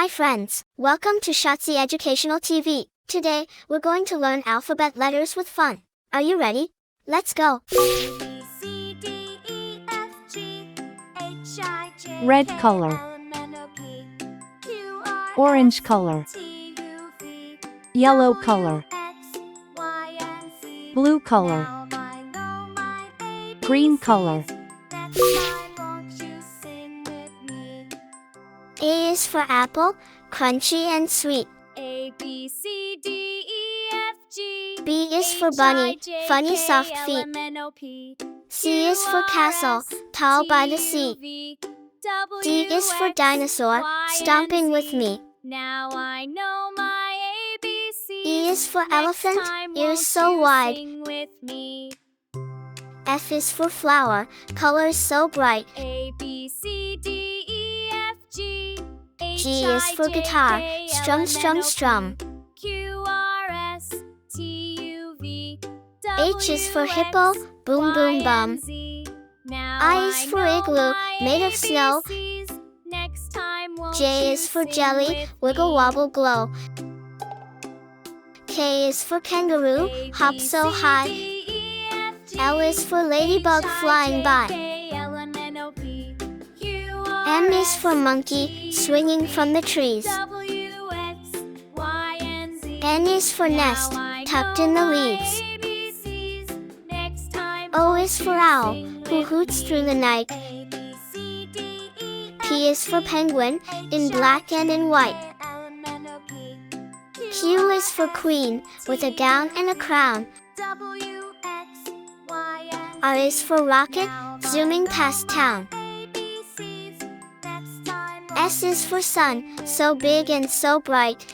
Hi friends, welcome to Shazi Educational TV. Today, we're going to learn alphabet letters with fun. Are you ready? Let's go! Red color, orange color, yellow color, blue color, green color. A is for apple, crunchy and sweet. A, B, C, D, E, F, G. B is for bunny, funny soft feet. C is for castle, tall by the sea. D is for dinosaur, stomping with me. Now I know my ABCs. E is for elephant, ears so wide. With me. F is for flower, colors so bright. A, B, C, D, E, F, G. G is for guitar, strum, strum, strum. Q, R, S, T, U, V. H is for hippo, boom, boom, bum. I is for igloo, made of snow. J is for jelly, wiggle, wobble, glow. K is for kangaroo, hop so high. L is for ladybug, flying by. M is for monkey, swinging from the trees. N is for nest, tucked in the leaves. O is for owl, who hoots through the night. P is for penguin, in black and in white. Q is for queen, with a gown and a crown. R is for rocket, zooming past town. S is for sun, so big and so bright.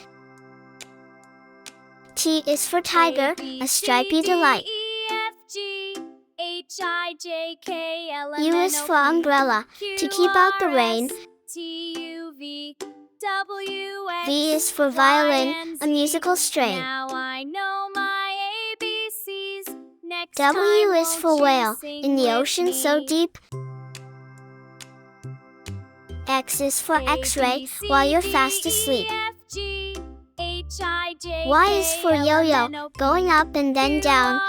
T is for tiger, a stripy delight. U is for umbrella, to keep out the rain. V is for violin, a musical strain. W is for whale, in the ocean so deep. X is for X-ray, while you're fast asleep. Y is for yo-yo, going up and then down.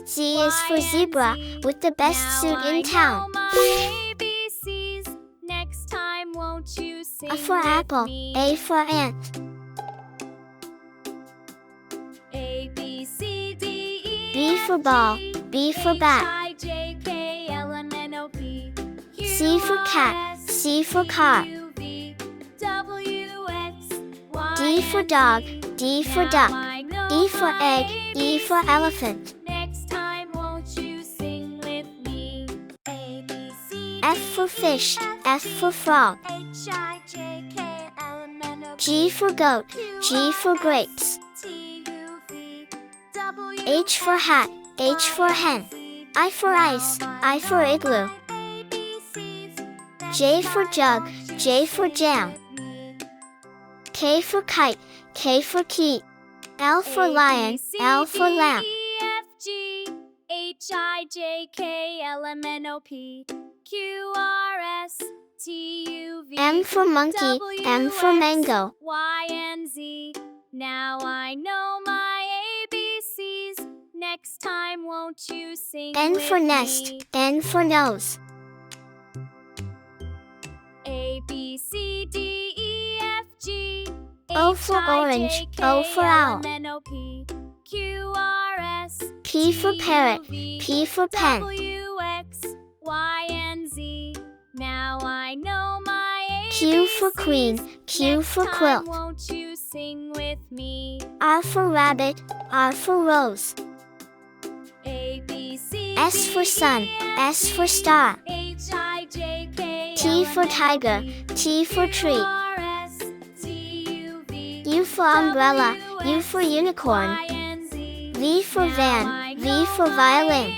Z is for zebra, with the best suit in town. A for apple, A for ant. B for ball, B for bat. C for cat, C for car. D for dog, D for duck. E for egg, E for elephant. F for fish, F for frog. G for goat, G for grapes. H for hat, H for hen. I for ice, I for igloo. J for jug, J for jam. K for kite, K for key. L for lion, L for lamp. M for monkey, M for mango. Now I know my ABCs. Next time won't you sing N for with nest, me? N for nose. A, B, C, D, E, F, G. O for orange, O for owl. Q, R, S, P for parrot, P for pen. W, X, Y, and Z. Now I know my ABCs. Q for queen, Q Next for time quilt. won't you sing with me? R for rabbit, R for rose. A, B, C, S for sun, S for star. T for tiger, T for tree. U for umbrella, U for unicorn. V for van, V for violin.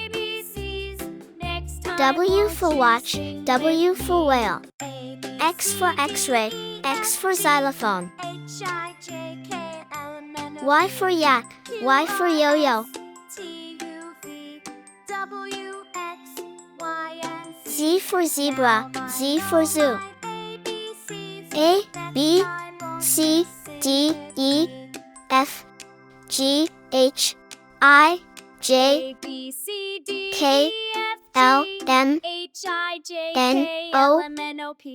W for watch, W for whale. X for x-ray, X for xylophone. Y for yak, Y for yo-yo. Z for zebra, Z for zoo. A, B, C, D, E, F, G, H, I, J, K, L, M, N, O,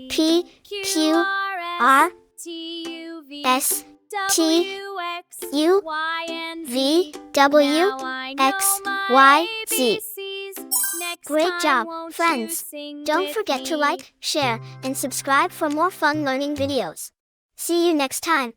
P, Q, R, S, T, U, V, W, X, Y, Z. Great job, friends! Don't forget to like, share, and subscribe for more fun learning videos. See you next time.